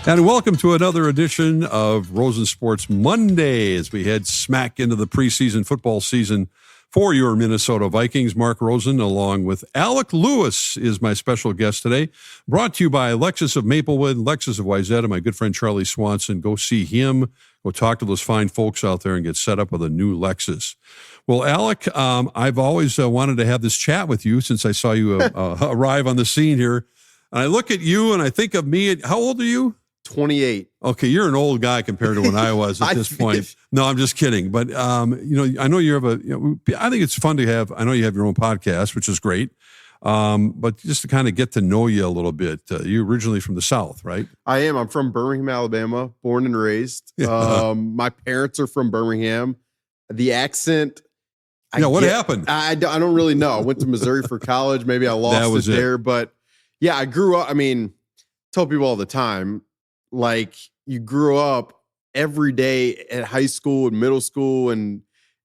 And welcome to another edition of Rosen Sports Monday as we head smack into the preseason football season for your Minnesota Vikings. Mark Rosen, along with Alec Lewis, is my special guest today. Brought to you by Lexus of Maplewood, Lexus of Wayzata, my good friend Charlie Swanson. Go see him. Go talk to those fine folks out there and get set up with a new Lexus. Well, Alec, I've always wanted to have this chat with you since I saw you arrive on the scene here. And I look at you and I think of me. How old are you? 28. Okay, you're an old guy compared to when I was at this point. No, I'm just kidding. But I know you have I think it's fun to have. I know you have your own podcast, which is great. But just to kind of get to know you a little bit. You're originally from the South, right? I am. I'm from Birmingham, Alabama, born and raised. My parents are from Birmingham. The accent. What happened? I don't really know. I went to Missouri for college. Maybe I lost it there. But yeah, I grew up. I mean, tell people all the time, like you grew up every day at high school and middle school and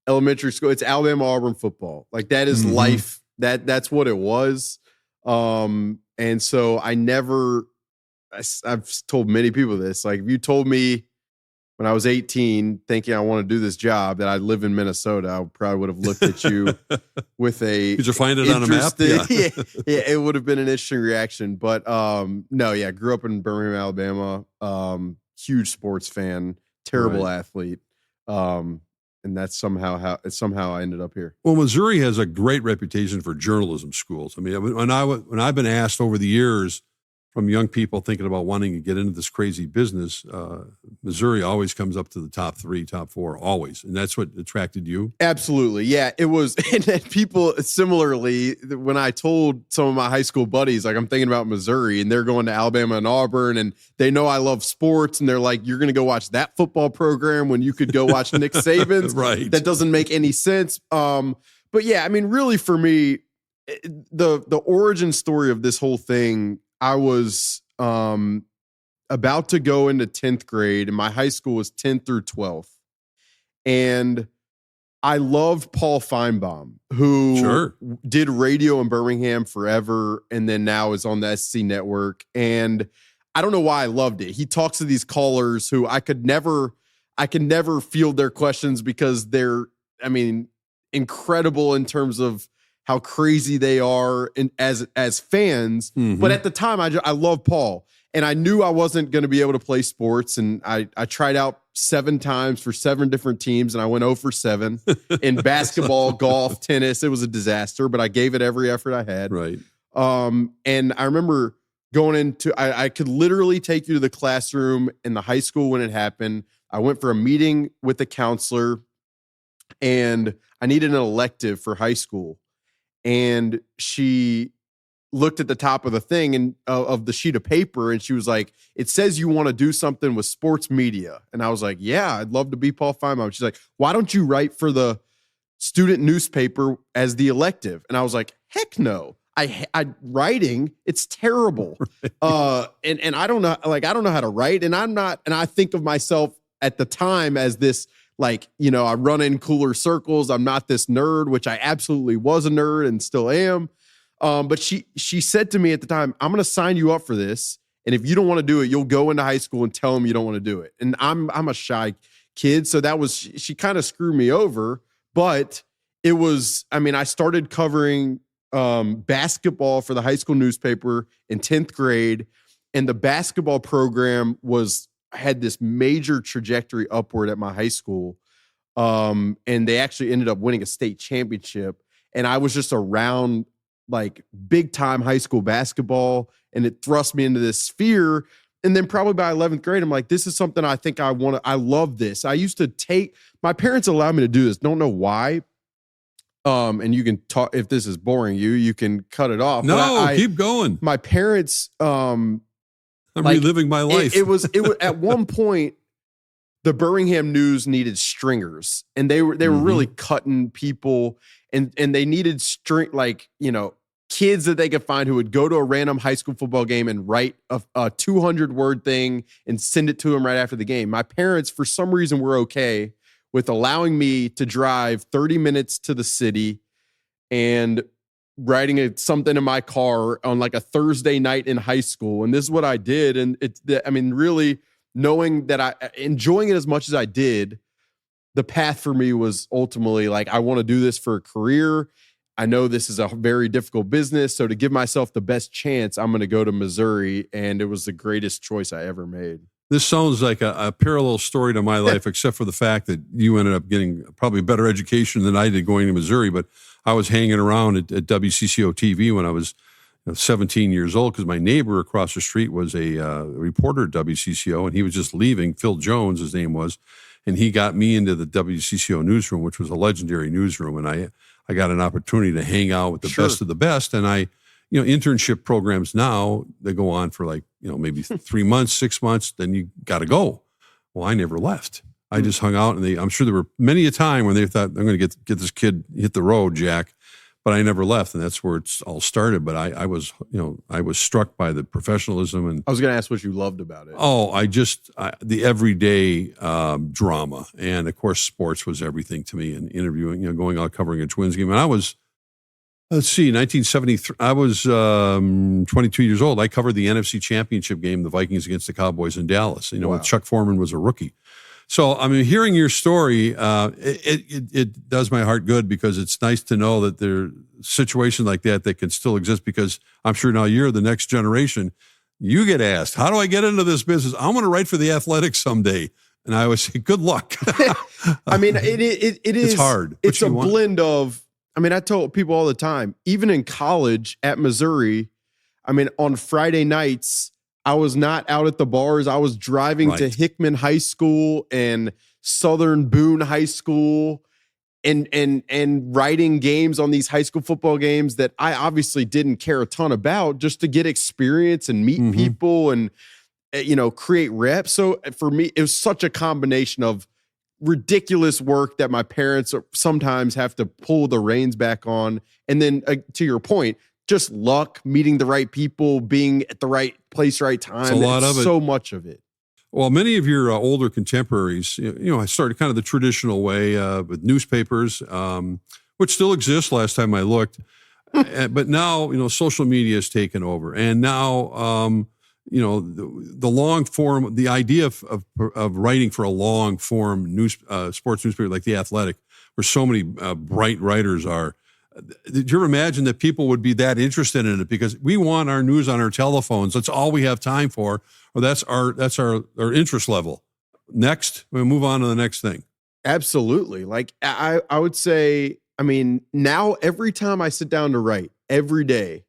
elementary school. It's Alabama Auburn football. Like that is life. That's what it was. And so I've told many people this, like if you told me when I was 18 thinking I want to do this job that I live in Minnesota, I probably would have looked at you with a Did you find it on a map? Yeah, it would have been an interesting reaction. But grew up in Birmingham, Alabama. Huge sports fan, terrible athlete. And that's somehow I ended up here. Well, Missouri has a great reputation for journalism schools. I mean, when I've been asked over the years from young people thinking about wanting to get into this crazy business, Missouri always comes up to the top 3, top 4, always. And that's what attracted you? Absolutely. Yeah, it was. And then people similarly, when I told some of my high school buddies, like I'm thinking about Missouri and they're going to Alabama and Auburn and they know I love sports and they're like, you're going to go watch that football program when you could go watch Nick Saban's. Right. That doesn't make any sense. But yeah, I mean, really for me, the origin story of this whole thing, I was about to go into 10th grade, and my high school was 10th through 12th. And I loved Paul Feinbaum, who did radio in Birmingham forever, and then now is on the SC network. And I don't know why I loved it. He talks to these callers who I could never field their questions because they're, I mean, incredible in terms of how crazy they are as fans. But at the time, I love Paul. And I knew I wasn't going to be able to play sports. And I tried out 7 times for 7 different teams. And I went 0 for 7 in basketball, golf, tennis. It was a disaster, but I gave it every effort I had. Right. And I remember going into, I could literally take you to the classroom in the high school when it happened. I went for a meeting with the counselor and I needed an elective for high school. And she looked at the top of the thing and of the sheet of paper, and she was like, "It says you want to do something with sports media." And I was like, "Yeah, I'd love to be Paul Feinbaum." She's like, "Why don't you write for the student newspaper as the elective?" And I was like, "Heck no! I writing, it's terrible." And I don't know, I don't know how to write, and I think of myself at the time as this. Like, I run in cooler circles. I'm not this nerd, which I absolutely was a nerd and still am. But she said to me at the time, "I'm going to sign you up for this. And if you don't want to do it, you'll go into high school and tell them you don't want to do it." And I'm a shy kid. So she kind of screwed me over. But it was, I started covering basketball for the high school newspaper in 10th grade. And the basketball program had this major trajectory upward at my high school. And they actually ended up winning a state championship. And I was just around like big time high school basketball, and it thrust me into this sphere. And then probably by 11th grade, I'm like, this is something I think I love this. I used to my parents allowed me to do this. Don't know why. And you can talk, if this is boring you can cut it off. No, keep going. My parents, I'm reliving my life. It was at one point, the Birmingham News needed stringers, and they were really cutting people, and they needed kids that they could find who would go to a random high school football game and write a 200-word thing and send it to them right after the game. My parents, for some reason, were okay with allowing me to drive 30 minutes to the city and writing something in my car on like a Thursday night in high school. And this is what I did. And really knowing that enjoying it as much as I did, the path for me was ultimately like, I want to do this for a career. I know this is a very difficult business. So to give myself the best chance, I'm going to go to Missouri. And it was the greatest choice I ever made. This sounds like a parallel story to my life, except for the fact that you ended up getting probably a better education than I did going to Missouri. But I was hanging around at WCCO TV when I was 17 years old, because my neighbor across the street was a reporter at WCCO, and he was just leaving. Phil Jones, his name was. And he got me into the WCCO newsroom, which was a legendary newsroom. And I got an opportunity to hang out with the best of the best. And internship programs now, they go on for like, maybe 3 months, 6 months, then you got to go. Well, I never left. I just hung out, and I'm sure there were many a time when they thought, I'm going to get this kid, hit the road, Jack. But I never left, and that's where it's all started. But I was struck by the professionalism. And I was going to ask what you loved about it. Oh, the everyday drama, and of course, sports was everything to me. And interviewing, going out covering a Twins game, and I was, 1973. I was 22 years old. I covered the NFC Championship game, the Vikings against the Cowboys in Dallas. When Chuck Foreman was a rookie. So, hearing your story, it does my heart good, because it's nice to know that there situations like that can still exist, because I'm sure now you're the next generation. You get asked, how do I get into this business? I want to write for the Athletics someday. And I always say, good luck. It's hard. It's a blend of, I tell people all the time, even in college at Missouri, on Friday nights, I was not out at the bars. I was driving to Hickman High School and Southern Boone High School and writing games on these high school football games that I obviously didn't care a ton about, just to get experience and meet people and, create reps. So for me, it was such a combination of ridiculous work that my parents sometimes have to pull the reins back on. And then to your point, just luck, meeting the right people, being at the right place, right time. It's a lot of it. So much of it. Well, many of your older contemporaries, I started kind of the traditional way with newspapers, which still exists last time I looked. But now, social media has taken over. And now, the long form, the idea of writing for a long form sports newspaper like The Athletic, where so many bright writers are. Did you ever imagine that people would be that interested in it? Because we want our news on our telephones. That's all we have time for, or that's our interest level. Next, we'll move on to the next thing. Absolutely. Like I would say, now every time I sit down to write every day,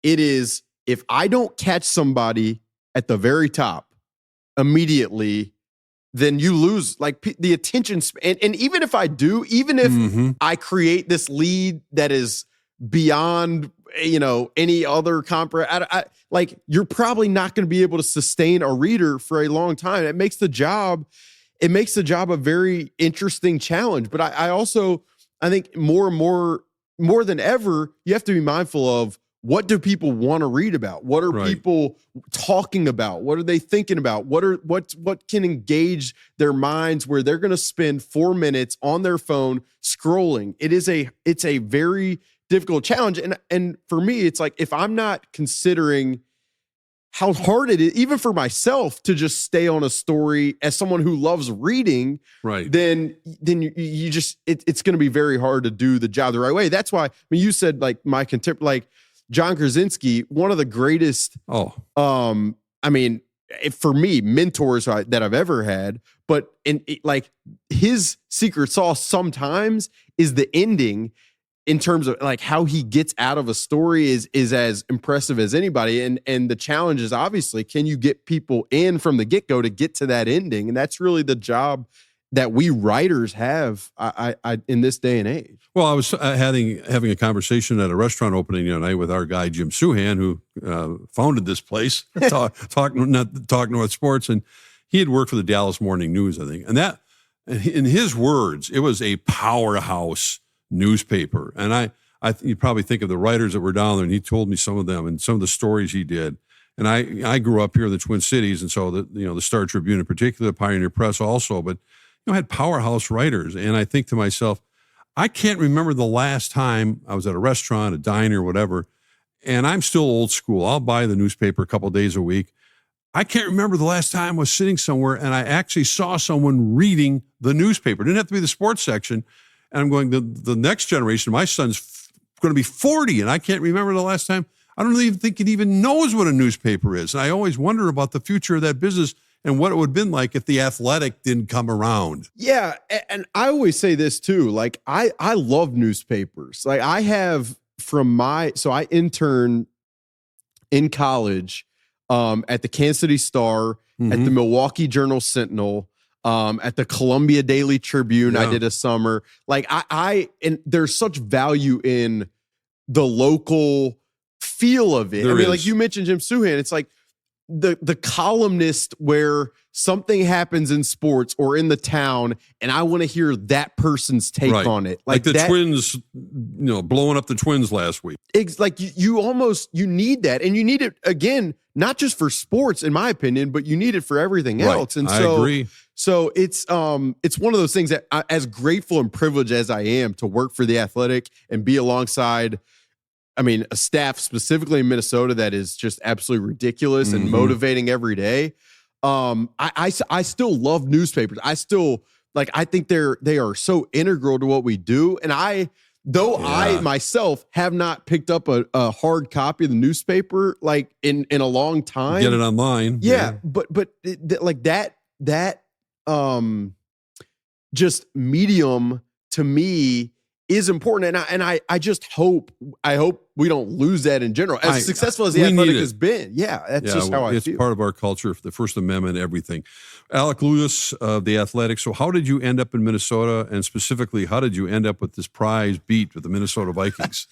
it is, if I don't catch somebody at the very top immediately, then you lose the attention span. And even if I do, even if I create this lead that is beyond, any other you're probably not going to be able to sustain a reader for a long time. It makes the job a very interesting challenge. But I think more and more than ever, you have to be mindful of, what do people want to read about? What are people talking about? What are they thinking about? What can engage their minds where they're going to spend 4 minutes on their phone scrolling? It's a very difficult challenge. And for me, it's like, if I'm not considering how hard it is, even for myself, to just stay on a story as someone who loves reading, then you just, it's going to be very hard to do the job the right way. That's why, you said my contemporary, John Krasinski, one of the greatest, for me, mentors that I've ever had. But his secret sauce sometimes is the ending, in terms of how he gets out of a story is as impressive as anybody. And the challenge is, obviously, can you get people in from the get-go to get to that ending? And that's really the job that we writers have in this day and age. Well, I was having a conversation at a restaurant opening the other night with our guy, Jim Suhan, who founded this place, Talk North Sports. And he had worked for the Dallas Morning News, I think. And that, in his words, it was a powerhouse newspaper. And you probably think of the writers that were down there, and he told me some of them and some of the stories he did. And I grew up here in the Twin Cities, and so the Star Tribune in particular, the Pioneer Press also, but had powerhouse writers. And I think to myself, I can't remember the last time I was at a restaurant, a diner, whatever, and I'm still old school. I'll buy the newspaper a couple of days a week. I can't remember the last time I was sitting somewhere and I actually saw someone reading the newspaper. It didn't have to be the sports section. And I'm going, the next generation, my son's going to be 40, and I can't remember the last time. I don't even think it even knows what a newspaper is. And I always wonder about the future of that business and what it would have been like if the Athletic didn't come around. Yeah, and I always say this too. Like I love newspapers. Like I have I interned in college at the Kansas City Star, at the Milwaukee Journal Sentinel, at the Columbia Daily Tribune. I did a summer. Like and there's such value in the local feel of it. Like you mentioned Jim Souhan, it's like the columnist where something happens in sports or in the town, and I want to hear that person's take on it. Like the Twins, blowing up the Twins last week. Like you need that, and you need it again, not just for sports, in my opinion, but you need it for everything else. And so, I agree. So it's one of those things that as grateful and privileged as I am to work for the Athletic and be alongside, a staff specifically in Minnesota that is just absolutely ridiculous and motivating every day. I still love newspapers. I think they are so integral to what we do. And I myself have not picked up a hard copy of the newspaper like in a long time. Get it online. Yeah. But like that just medium to me is important. And I just hope we don't lose that in general. As successful as the Athletic has been. Yeah, that's just how I feel. It's part of our culture, the First Amendment, everything. Alec Lewis of the Athletic. So how did you end up in Minnesota? And specifically, how did you end up with this prize beat with the Minnesota Vikings?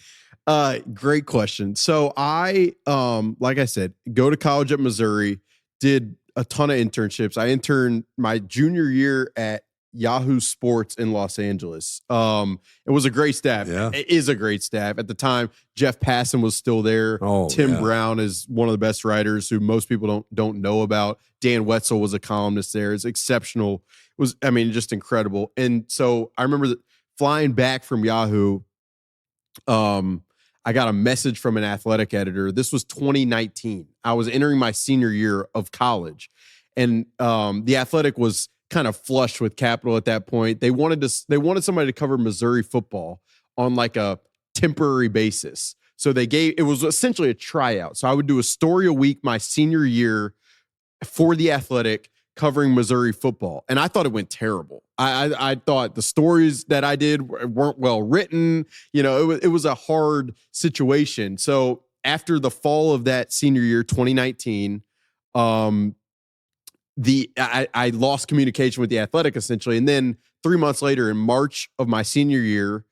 Great question. So I, like I said, go to college at Missouri, did a ton of internships. I interned my junior year at Yahoo Sports in Los Angeles. It was a great staff. Yeah. It is a great staff. At the time, Jeff Passan was still there. Tim Brown is one of the best writers who most people don't know about. Dan Wetzel was a columnist there. It's exceptional. It was, just incredible. And so I remember flying back from Yahoo. I got a message from an Athletic editor. This was 2019. I was entering my senior year of college, and the Athletic was kind of flush with capital at that point. They wanted somebody to cover Missouri football on like a temporary basis. So it was essentially a tryout. So I would do a story a week my senior year for the Athletic covering Missouri football. And I thought it went terrible. I thought the stories that I did weren't well written. It was a hard situation. So after the fall of that senior year, 2019, I lost communication with the Athletic essentially. And then 3 months later, in March of my senior year,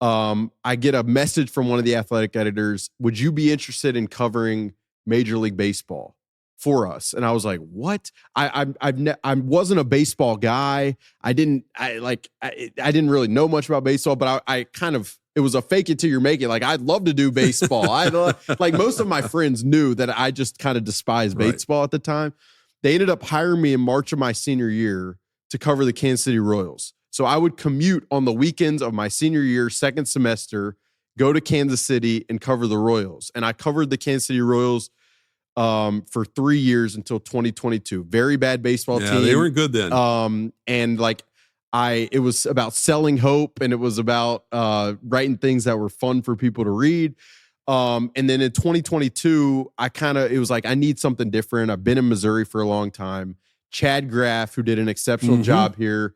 I get a message from one of the Athletic editors. Would you be interested in covering Major League Baseball for us? And I was like, what? I wasn't a baseball guy. I didn't really know much about baseball, but I kind of, it was a fake it till you're making. Like, I'd love to do baseball. Like most of my friends knew that I just kind of despised baseball at the time. They ended up hiring me in March of my senior year to cover the Kansas City Royals. So I would commute on the weekends of my senior year, second semester, go to Kansas City and cover the Royals. And I covered the Kansas City Royals for 3 years until 2022. Very bad baseball team. Yeah, they weren't good then. And it was about selling hope, and it was about writing things that were fun for people to read. And then in 2022, it was like, I need something different. I've been in Missouri for a long time. Chad Graff, who did an exceptional job here,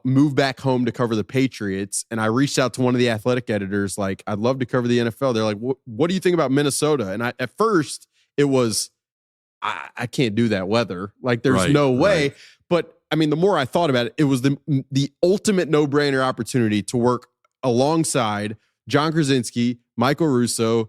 moved back home to cover the Patriots. And I reached out to one of the Athletic editors, like, I'd love to cover the NFL. They're like, what do you think about Minnesota? And at first it was, I can't do that weather. Like, there's no way. But the more I thought about it, it was the ultimate no-brainer opportunity to work alongside John Krasinski, Michael Russo,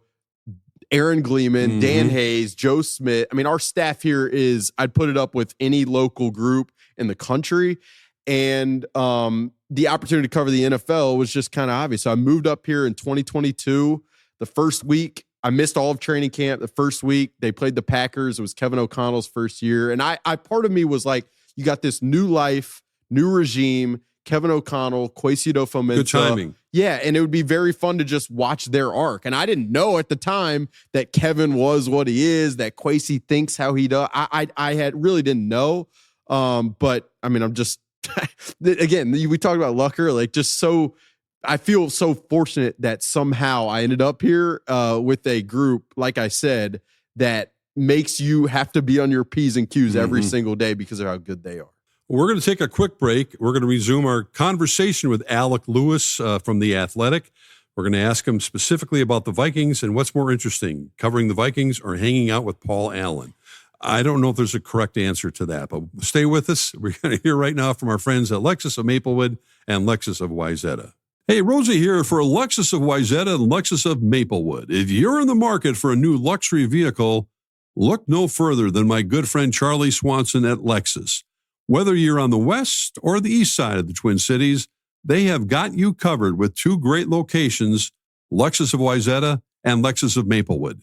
Aaron Gleeman, Dan Hayes, Joe Smith. Our staff here is, I'd put it up with any local group in the country. And the opportunity to cover the NFL was just kind of obvious. So I moved up here in 2022. The first week, I missed all of training camp. The first week, they played the Packers. It was Kevin O'Connell's first year. And I part of me was like, you got this new life, new regime. Kevin O'Connell, Kwesi Adofo-Mensah. Good timing. Yeah, and it would be very fun to just watch their arc. And I didn't know at the time that Kevin was what he is, that Kwesi thinks how he does. I had really didn't know. But I mean, I'm just again, we talked about Lucker, like just so I feel so fortunate that somehow I ended up here with a group, like I said, that makes you have to be on your P's and Q's every single day because of how good they are. We're going to take a quick break. We're going to resume our conversation with Alec Lewis from The Athletic. We're going to ask him specifically about the Vikings and what's more interesting, covering the Vikings or hanging out with Paul Allen. I don't know if there's a correct answer to that, but stay with us. We're going to hear right now from our friends at Lexus of Maplewood and Lexus of Wayzata. Hey, Rosie here for Lexus of Wayzata and Lexus of Maplewood. If you're in the market for a new luxury vehicle, look no further than my good friend Charlie Swanson at Lexus. Whether you're on the west or the east side of the Twin Cities, they have got you covered with two great locations, Lexus of Wayzata and Lexus of Maplewood.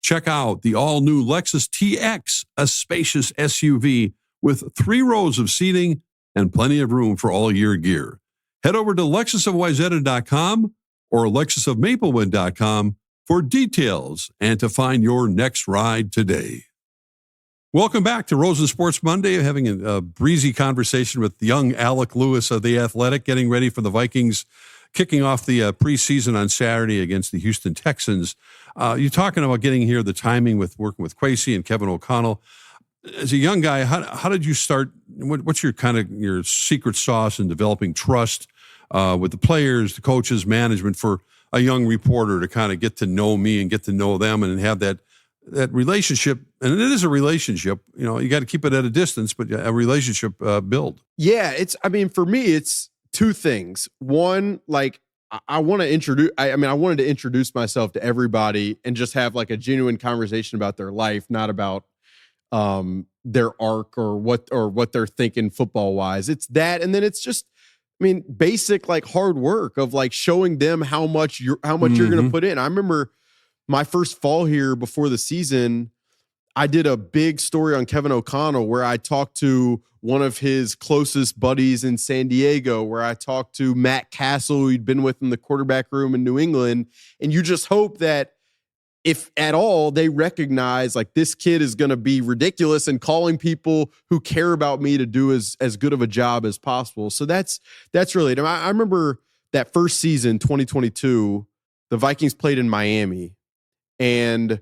Check out the all-new Lexus TX, a spacious SUV with 3 rows of seating and plenty of room for all your gear. Head over to lexusofwayzata.com or lexusofmaplewood.com for details and to find your next ride today. Welcome back to Rosen Sports Monday. Having a breezy conversation with young Alec Lewis of The Athletic, getting ready for the Vikings, kicking off the preseason on Saturday against the Houston Texans. You're talking about getting here, the timing with working with Kwesi and Kevin O'Connell. As a young guy, how did you start? What's your kind of your secret sauce in developing trust with the players, the coaches, management for a young reporter to kind of get to know me and get to know them and have that relationship? And it is a relationship, you know, you got to keep it at a distance, but a relationship build. Yeah. For me, it's 2 things. One, like I want to introduce, I wanted to introduce myself to everybody and just have like a genuine conversation about their life, not about their arc or what they're thinking football wise. It's that. And then it's just, basic like hard work of like showing them how much you're going to put in. I remember my first fall here before the season, I did a big story on Kevin O'Connell where I talked to one of his closest buddies in San Diego, where I talked to Matt Castle, who'd been with in the quarterback room in New England. And you just hope that if at all they recognize like this kid is going to be ridiculous and calling people who care about me to do as good of a job as possible. So that's really it. I remember that first season, 2022, the Vikings played in Miami. And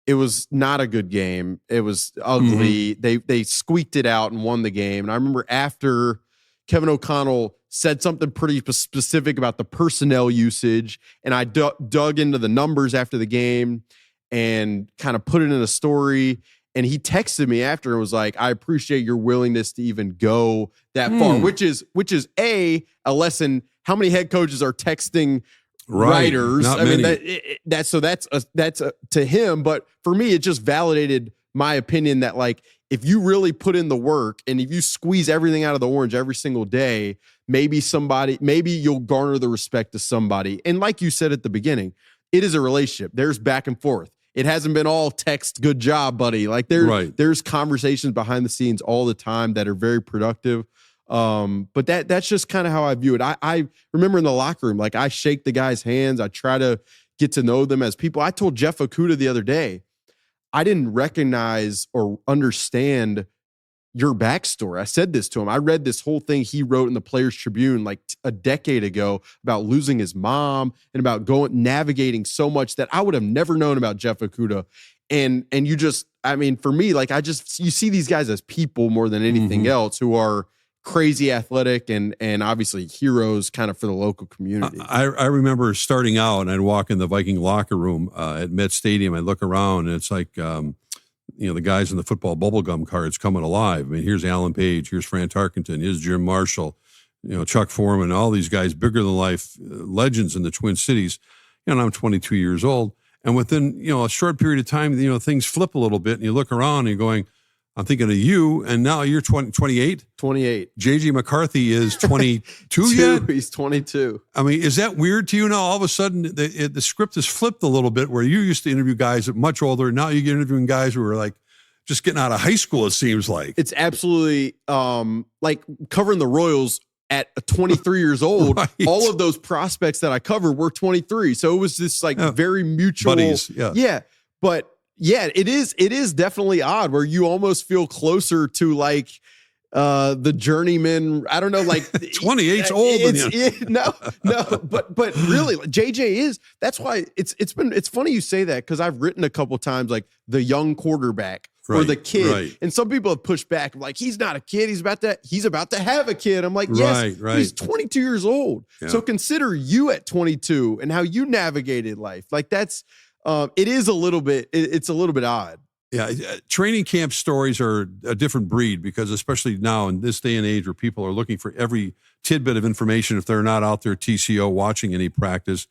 it was not a good game. It was ugly. They squeaked it out and won the game. And I remember after Kevin O'Connell said something pretty specific about the personnel usage, and I dug into the numbers after the game and kind of put it in a story. And he texted me after and was like, "I appreciate your willingness to even go that far," which is a lesson. How many head coaches are texting writers? That's to him. But for me, it just validated my opinion that like, if you really put in the work and if you squeeze everything out of the orange every single day, maybe you'll garner the respect of somebody. And like you said at the beginning, it is a relationship. There's back and forth. It hasn't been all text, good job, buddy. Like there's conversations behind the scenes all the time that are very productive. But that's just kind of how I view it. I remember in the locker room, like I shake the guys' hands. I try to get to know them as people. I told Jeff Okudah the other day, I didn't recognize or understand your backstory. I said this to him. I read this whole thing he wrote in the Players Tribune like a decade ago about losing his mom and about navigating so much that I would have never known about Jeff Okudah. And you just, for me, like you see these guys as people more than anything else who are crazy athletic and obviously heroes kind of for the local community. I remember starting out and I'd walk in the Viking locker room at Met Stadium. I'd look around and it's like, the guys in the football bubblegum cards coming alive. Here's Alan Page, here's Fran Tarkenton, here's Jim Marshall, Chuck Foreman, all these guys, bigger than life legends in the Twin Cities. I'm 22 years old. And within, a short period of time, things flip a little bit and you look around and you're going, I'm thinking of you, and now you're 28? 28. J.J. McCarthy is 22 yet? He's 22. Is that weird to you now? All of a sudden, the script has flipped a little bit where you used to interview guys that much older, and now you get interviewing guys who are like just getting out of high school, it seems like. It's absolutely, like covering the Royals at 23 years old, Right. all of those prospects that I covered were 23. So it was this like very mutual buddies. Yeah. But yeah, it is definitely odd where you almost feel closer to like the journeyman. I don't know, like 28's old. No, but really, like, JJ is. That's why it's funny you say that, because I've written a couple times like the young quarterback or the kid, and some people have pushed back like he's not a kid. He's about to have a kid. I'm like, yes, he's 22 years old. Yeah. So consider you at 22 and how you navigated life. Like that's it is a little bit. It's a little bit odd. Yeah, training camp stories are a different breed, because especially now in this day and age where people are looking for every tidbit of information, if they're not out there TCO watching any practice,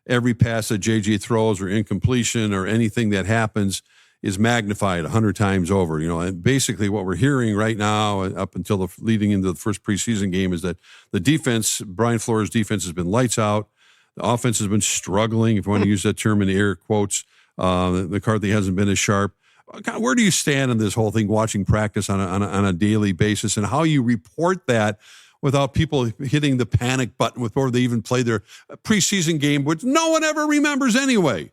every pass that JJ throws or incompletion or anything that happens is magnified 100 times over. And basically what we're hearing right now up until leading into the first preseason game is that the defense, Brian Flores' defense, has been lights out. The offense has been struggling, if you want to use that term in air quotes. McCarthy hasn't been as sharp. Where do you stand on this whole thing, watching practice on a daily basis, and how you report that without people hitting the panic button before they even play their preseason game, which no one ever remembers anyway?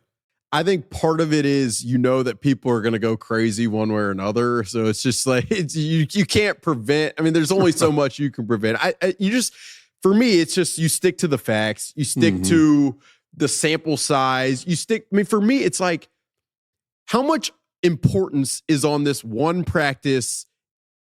I think part of it is, that people are going to go crazy one way or another. So it's just like, you can't prevent. I mean, there's only so much you can prevent. For me, it's just, you stick to the facts, you stick to the sample size, for me, it's like, how much importance is on this one practice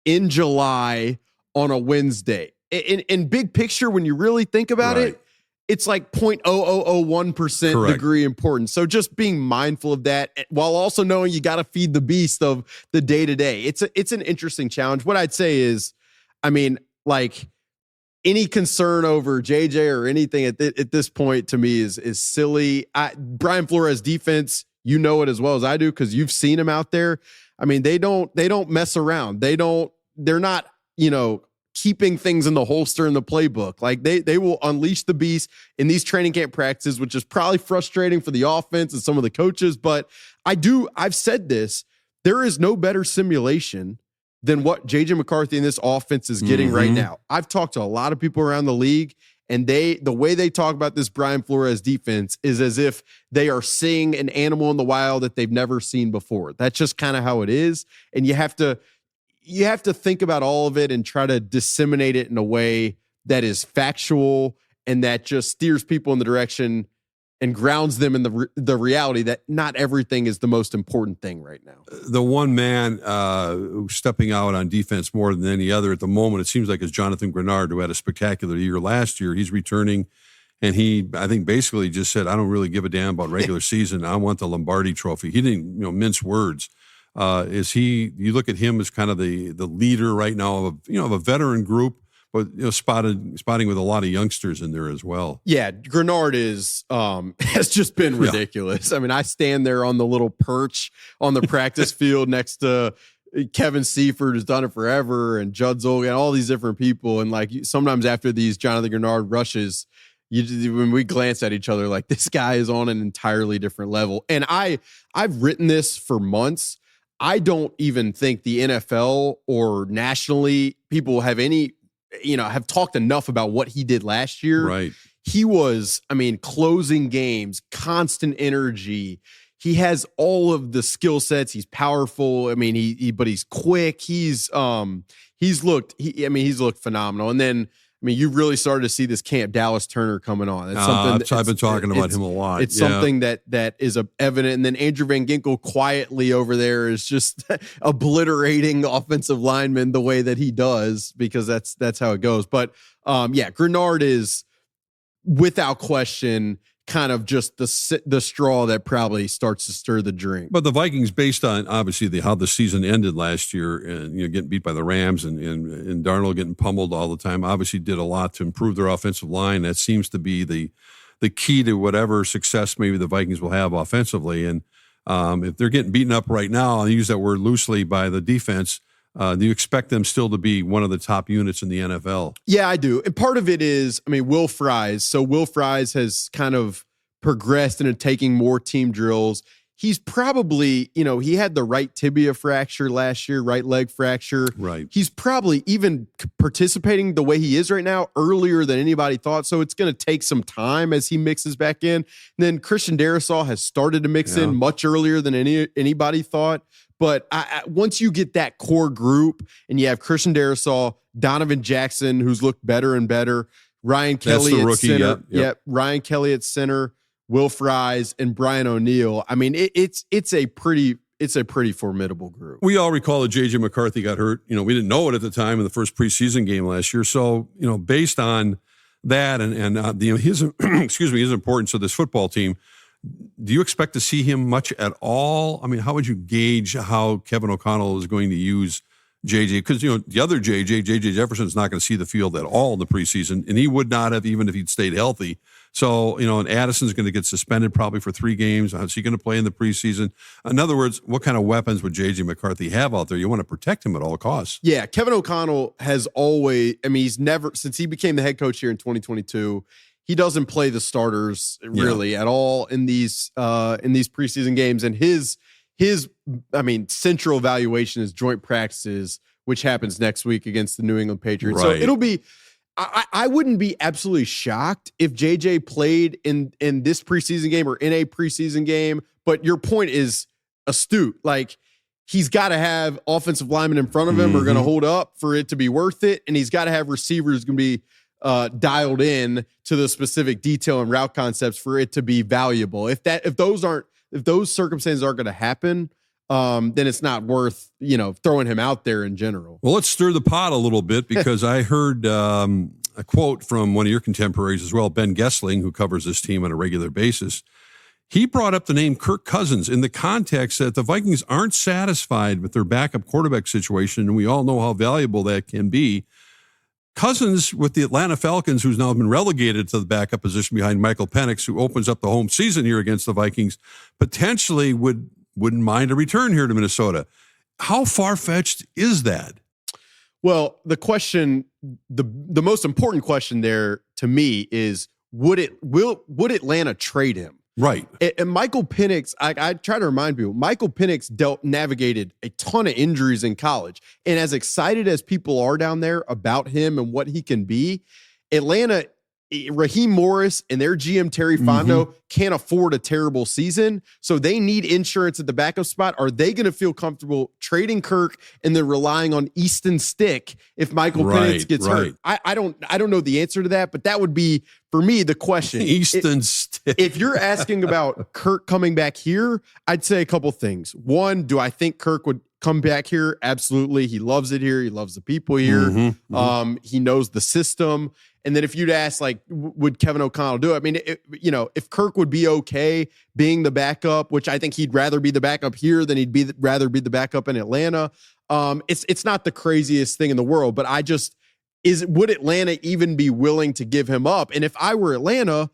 in July on a Wednesday? In big picture, when you really think about it, it's like 0.0001% degree importance. So just being mindful of that, while also knowing you got to feed the beast of the day to day. It's an interesting challenge. What I'd say is, like, any concern over JJ or anything at this point to me is silly. Brian Flores' defense, you know it as well as I do, because you've seen him out there. I mean, they don't mess around. They're not, keeping things in the holster in the playbook. Like they will unleash the beast in these training camp practices, which is probably frustrating for the offense and some of the coaches. But I've said this, there is no better simulation than what JJ McCarthy and this offense is getting right now. I've talked to a lot of people around the league, and the way they talk about this Brian Flores defense is as if they are seeing an animal in the wild that they've never seen before. That's just kind of how it is. And you have to think about all of it and try to disseminate it in a way that is factual and that just steers people in the direction and grounds them in the reality that not everything is the most important thing right now. The one man who's stepping out on defense more than any other at the moment, it seems like, is Jonathan Grenard, who had a spectacular year last year. He's returning, and he, I think, basically just said, I don't really give a damn about regular season. I want the Lombardi Trophy. He didn't mince words. You look at him as kind of the leader right now of a veteran group, but spotting with a lot of youngsters in there as well. Yeah, Grenard has just been ridiculous. I mean, I stand there on the little perch on the practice field next to Kevin Seifert, who's done it forever, and Judd Zolgan, all these different people, and like sometimes after these Jonathan Grenard rushes, when we glance at each other, like, this guy is on an entirely different level. And I've written this for months. I don't even think the NFL or nationally people have have talked enough about what he did last year. Right. He was, closing games, constant energy. He has all of the skill sets. He's powerful. But he's quick. He's looked phenomenal. And then, you really started to see this camp Dallas Turner coming on. That's something I've been talking about him a lot. It's something that is evident. And then Andrew Van Ginkel quietly over there is just obliterating offensive linemen the way that he does, because that's how it goes. But Grenard is without question kind of just the straw that probably starts to stir the drink. But the Vikings, based on obviously how the season ended last year, and getting beat by the Rams and Darnold getting pummeled all the time, obviously did a lot to improve their offensive line. That seems to be the key to whatever success maybe the Vikings will have offensively. And if they're getting beaten up right now, I use that word loosely, by the defense, do you expect them still to be one of the top units in the NFL? Yeah, I do. And part of it is, Will Fries. So Will Fries has kind of progressed into taking more team drills. he's probably, he had the right tibia fracture last year, right leg fracture. Right. He's probably even participating the way he is right now earlier than anybody thought. So it's going to take some time as he mixes back in. And then Christian Darrisaw has started to mix in much earlier than anybody thought. But once you get that core group and you have Christian Darrisaw, Donovan Jackson, who's looked better and better, Ryan Kelly at center. Yep. Ryan Kelly at center, Will Fries, and Brian O'Neill. I mean, it's a pretty formidable group. We all recall that J.J. McCarthy got hurt. We didn't know it at the time in the first preseason game last year. So, based on that and his his importance to this football team, do you expect to see him much at all? I mean, how would you gauge how Kevin O'Connell is going to use JJ? Because, the other JJ Jefferson's not going to see the field at all in the preseason, and he would not have even if he'd stayed healthy. So, and Addison's going to get suspended probably for 3 games. How's he going to play in the preseason? In other words, what kind of weapons would JJ McCarthy have out there? You want to protect him at all costs. Yeah, Kevin O'Connell has always, he's never, since he became the head coach here in 2022, he doesn't play the starters really at all in these preseason games. And his central evaluation is joint practices, which happens next week against the New England Patriots. Right. So it'll be, I wouldn't be absolutely shocked if JJ played in this preseason game or in a preseason game. But your point is astute. Like, he's got to have offensive linemen in front of him who are going to hold up for it to be worth it. And he's got to have receivers going to be dialed in to the specific detail and route concepts for it to be valuable. If those circumstances aren't going to happen, then it's not worth, throwing him out there in general. Well, let's stir the pot a little bit because I heard a quote from one of your contemporaries as well, Ben Gessling, who covers this team on a regular basis. He brought up the name Kirk Cousins in the context that the Vikings aren't satisfied with their backup quarterback situation, and we all know how valuable that can be. Cousins with the Atlanta Falcons, who's now been relegated to the backup position behind Michael Penix, who opens up the home season here against the Vikings, potentially wouldn't mind a return here to Minnesota. How far-fetched is that? Well, the question, the most important question there to me is, would Atlanta trade him? Right. And Michael Penix, I try to remind people, Michael Penix navigated a ton of injuries in college. And as excited as people are down there about him and what he can be, Atlanta, Raheem Morris and their GM Terry Fondo can't afford a terrible season. So they need insurance at the backup spot. Are they going to feel comfortable trading Kirk and then relying on Easton Stick if Michael Penix gets hurt? I don't know the answer to that, but that would be, for me, the question. Easton Stick. If you're asking about Kirk coming back here, I'd say a couple things. One, do I think Kirk would come back here? Absolutely. He loves it here. He loves the people here. He knows the system. And then if you'd ask, like, would Kevin O'Connell do it? I mean, if Kirk would be okay being the backup, which I think he'd rather be the backup here than rather be the backup in Atlanta. It's not the craziest thing in the world, but would Atlanta even be willing to give him up? And if I were Atlanta,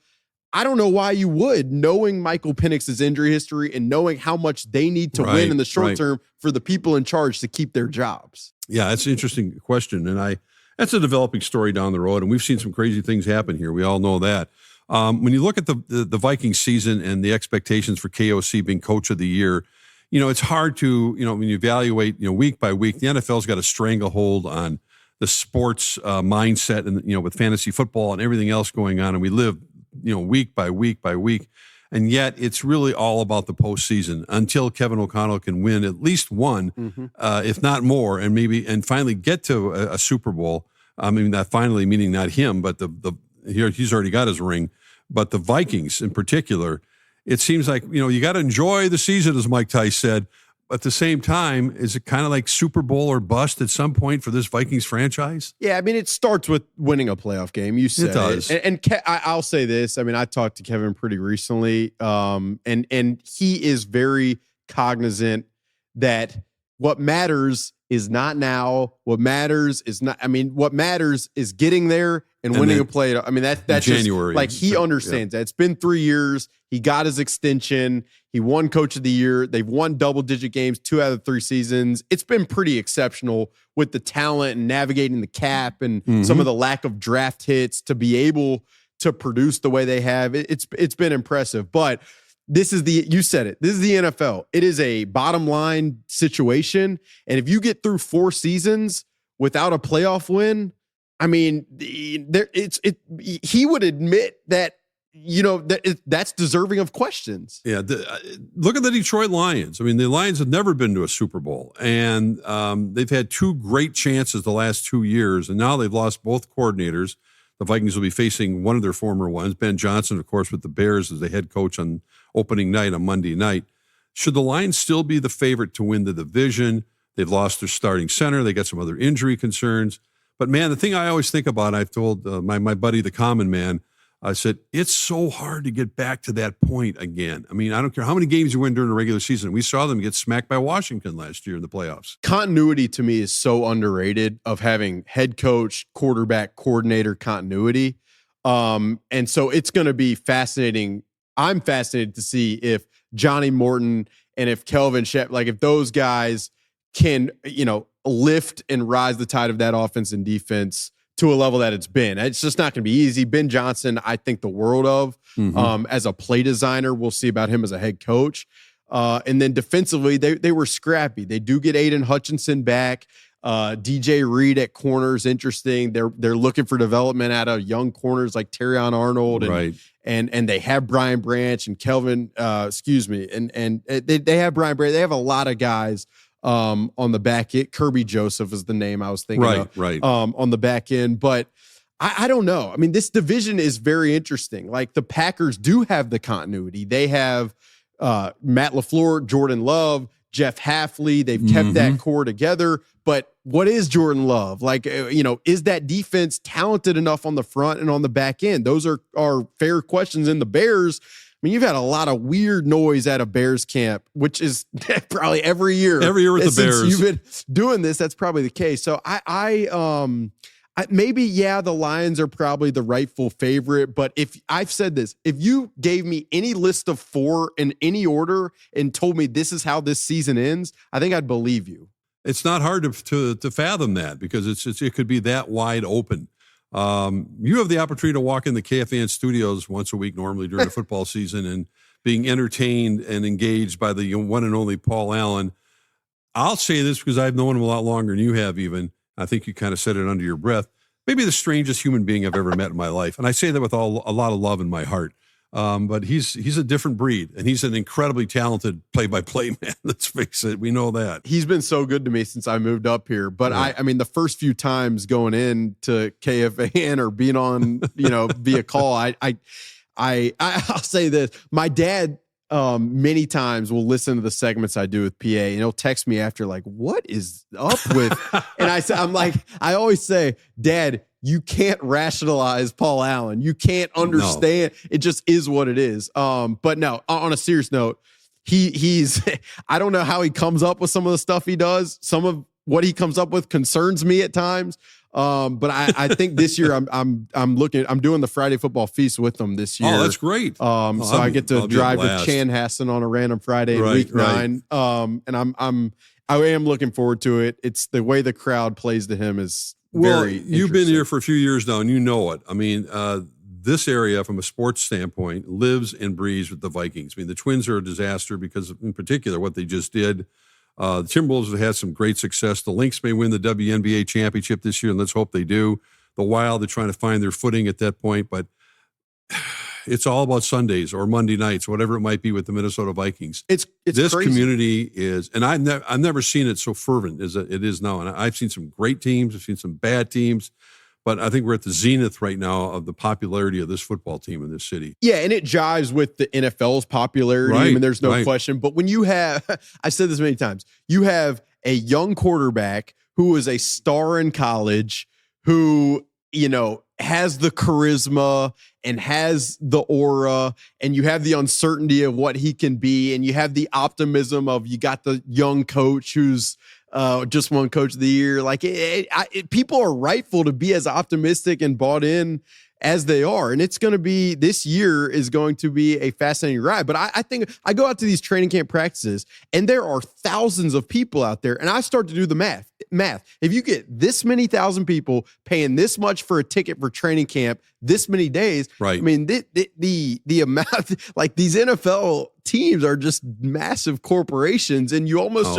I don't know why you would, knowing Michael Penix's injury history and knowing how much they need to win in the short term for the people in charge to keep their jobs. Yeah, that's an interesting question. And that's a developing story down the road. And we've seen some crazy things happen here. We all know that. When you look at the Vikings season and the expectations for KOC being coach of the year, it's hard to, when you evaluate, week by week, the NFL's got a stranglehold on the sports mindset and, with fantasy football and everything else going on. And we live, week by week by week. And yet it's really all about the postseason until Kevin O'Connell can win at least one, if not more, and finally get to a Super Bowl. I mean, that finally meaning not him, but he's already got his ring. But the Vikings in particular, it seems like, you got to enjoy the season, as Mike Tice said. But at the same time, is it kind of like Super Bowl or bust at some point for this Vikings franchise? Yeah, I mean, it starts with winning a playoff game. You said it does. And I'll say this. I mean, I talked to Kevin pretty recently, and he is very cognizant that what matters is not now. What matters is not. I mean, what matters is getting there and winning a play. I mean, that's January. Just, like, he understands that. It's been 3 years. He got his extension. He won Coach of the Year. They've won double-digit games 2 out of 3 seasons. It's been pretty exceptional with the talent and navigating the cap and some of the lack of draft hits to be able to produce the way they have. It's been impressive. But you said it. This is the NFL. It is a bottom line situation. And if you get through 4 seasons without a playoff win, I mean, he would admit that, that's deserving of questions. Yeah. Look at the Detroit Lions. I mean, the Lions have never been to a Super Bowl, and they've had 2 great chances the last 2 years, and now they've lost both coordinators. The Vikings will be facing one of their former ones, Ben Johnson, of course, with the Bears as the head coach on opening night on Monday night. Should the Lions still be the favorite to win the division? They've lost their starting center. They got some other injury concerns. But, man, the thing I always think about, I've told my buddy, the Common Man, I said, it's so hard to get back to that point again. I mean, I don't care how many games you win during the regular season. We saw them get smacked by Washington last year in the playoffs. Continuity to me is so underrated, of having head coach, quarterback, coordinator continuity. And so it's going to be fascinating. I'm fascinated to see if Johnny Morton and if Kelvin Shep, if those guys can, lift and rise the tide of that offense and defense to a level that it's been. It's just not going to be easy. Ben Johnson, I think the world of as a play designer. We'll see about him as a head coach. And then defensively, they were scrappy. They do get Aiden Hutchinson back. DJ Reed at corners, interesting. They're looking for development out of young corners like Terrion Arnold, and they have Brian Branch and Kelvin. And they have Brian Branch. They have a lot of guys on the back end. Kirby Joseph is the name I was thinking of. On the back end. But I don't know. I mean, this division is very interesting. Like, the Packers do have the continuity. They have Matt LaFleur, Jordan Love, Jeff Hafley. They've kept that core together. But what is Jordan Love? Is that defense talented enough on the front and on the back end? Those are fair questions. In the Bears, I mean, you've had a lot of weird noise at a Bears camp, which is probably every year. Every year with the Bears. You've been doing this, that's probably the case. So the Lions are probably the rightful favorite. But if I've said this, if you gave me any list of 4 in any order and told me this is how this season ends, I think I'd believe you. It's not hard to fathom that, because it could be that wide open. You have the opportunity to walk in the KFAN studios once a week normally during the football season and being entertained and engaged by the one and only Paul Allen. I'll say this because I've known him a lot longer than you have even. I think you kind of said it under your breath. Maybe the strangest human being I've ever met in my life. And I say that with a lot of love in my heart. But he's a different breed, and he's an incredibly talented play-by-play man. Let's face it. We know that. He's been so good to me since I moved up here. But yeah. I mean, the first few times going in to KFAN or being on, via call, I'll say this. My dad, many times will listen to the segments I do with PA, and he'll text me after what is up with, and I always say, Dad, you can't rationalize Paul Allen. You can't understand. No. It just is what it is. But no, on a serious note, he's I don't know how he comes up with some of the stuff he does. Some of what he comes up with concerns me at times. But I think this year I'm doing the Friday Football Feast with them this year. Oh, that's great. So I get to drive to Chanhassen on a random Friday in week 9. And I am looking forward to it. It's the way the crowd plays to him is very you've been here for a few years now and you know it. I mean, this area from a sports standpoint lives and breathes with the Vikings. I mean, the Twins are a disaster because of, in particular, what they just did. The Timberwolves have had some great success. The Lynx may win the WNBA championship this year, and let's hope they do. The Wild are trying to find their footing at that point, but it's all about Sundays or Monday nights, whatever it might be with the Minnesota Vikings. It's this crazy. Community is, and I've never seen it so fervent as it is now. And I've seen some great teams, I've seen some bad teams, but I think we're at the zenith right now of the popularity of this football team in this city. Yeah, and it jives with the NFL's popularity. Right, I mean, there's no question. But when you have, I've said this many times, you have a young quarterback who is a star in college, who, has the charisma and has the aura, and you have the uncertainty of what he can be, and you have the optimism of you got the young coach who's just won Coach of the Year. People are rightful to be as optimistic and bought in as they are. And this year is going to be a fascinating ride. But I think I go out to these training camp practices and there are thousands of people out there, and I start to do the math. If you get this many thousand people paying this much for a ticket for training camp, this many days, right? I mean, the amount, these NFL teams are just massive corporations, and you almost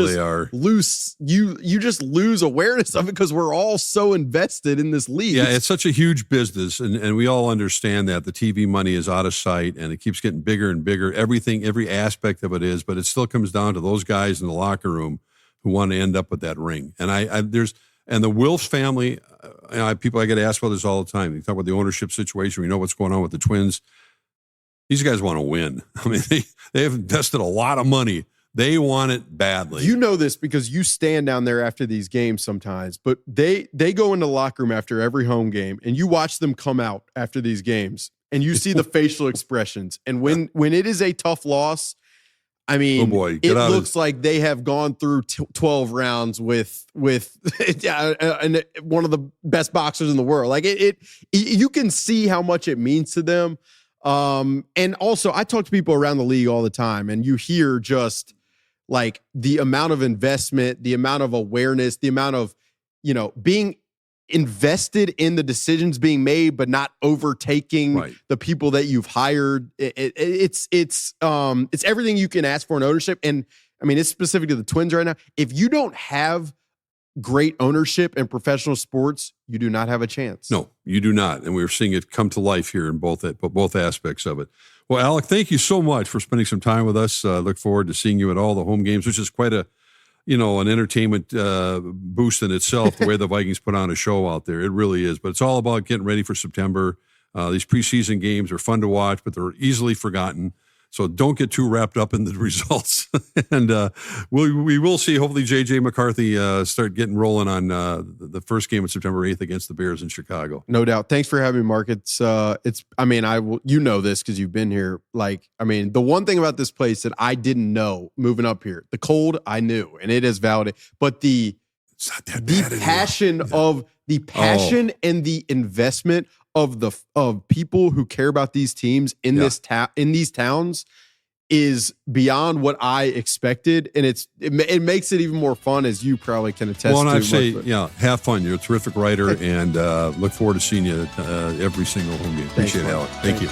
you just lose awareness of it because we're all so invested in this league. Yeah, it's such a huge business, and we all understand that the TV money is out of sight, and it keeps getting bigger and bigger. every aspect of it is, but it still comes down to those guys in the locker room who want to end up with that ring. And and the Wilfs family, people I get asked about this all the time. You talk about the ownership situation. We know what's going on with the Twins. These guys want to win. I mean, they have invested a lot of money. They want it badly. You know this because you stand down there after these games sometimes, but they go into the locker room after every home game, and you watch them come out after these games, and you see the facial expressions. And when it is a tough loss, I mean, it looks like they have gone through 12 rounds with and one of the best boxers in the world. Like you can see how much it means to them. And also, I talk to people around the league all the time, and you hear just like the amount of investment, the amount of awareness, the amount of being invested in the decisions being made, but not overtaking the people that you've hired. It's everything you can ask for in ownership. And I mean, it's specific to the Twins right now. If you don't have great ownership in professional sports, you do not have a chance. No, you do not. And we're seeing it come to life here in both aspects of it. Well, Alec, thank you so much for spending some time with us. Look forward to seeing you at all the home games, which is quite an entertainment boost in itself, the way the Vikings put on a show out there. It really is. But it's all about getting ready for September. These preseason games are fun to watch, but they're easily forgotten. So don't get too wrapped up in the results. And we will see, hopefully, J.J. McCarthy start getting rolling on the first game of September 8th against the Bears in Chicago. No doubt. Thanks for having me, Mark. You know this because you've been here. The one thing about this place that I didn't know moving up here, the cold, I knew, and it is valid. But the passion and the investment of people who care about these teams in in these towns is beyond what I expected, and it makes it even more fun, as you probably can attest to. Well, and I'd say, have fun. You're a terrific writer, and look forward to seeing you every single home game. Appreciate it, Alec. Thank you.